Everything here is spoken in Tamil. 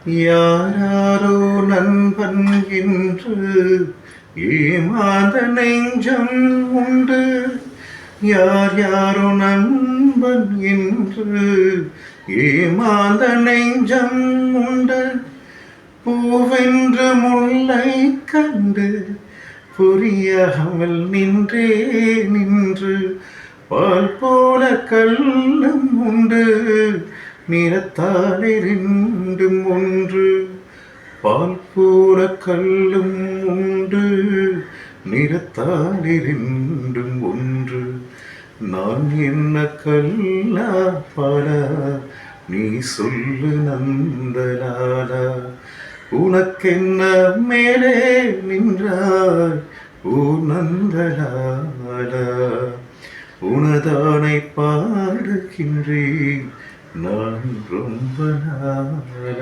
யாராரோ நண்பன் என்று ஏமாந்த நெஞ்சம் உண்டு. யார் யாரோ நண்பன் என்று ஏமாந்த நெஞ்சம் உண்டு. பூவென்று முல்லை கண்டு புரியாமல் நின்று பால் போல கல்லும் உண்டு. நிறத்தால் இரண்டும் ஒன்று. பால் போல கல்லும் உண்டு. நிறத்தால் இரண்டும் ஒன்று. நான் என்ன கல்லா பாலா, நீ சொல்லு நந்தலாலா. உனக்கென்ன மேலே நின்றாய் ஓ நந்தலாலா. உனதானை பாடுகின்றேன் நான் ரொம்ப நாளா.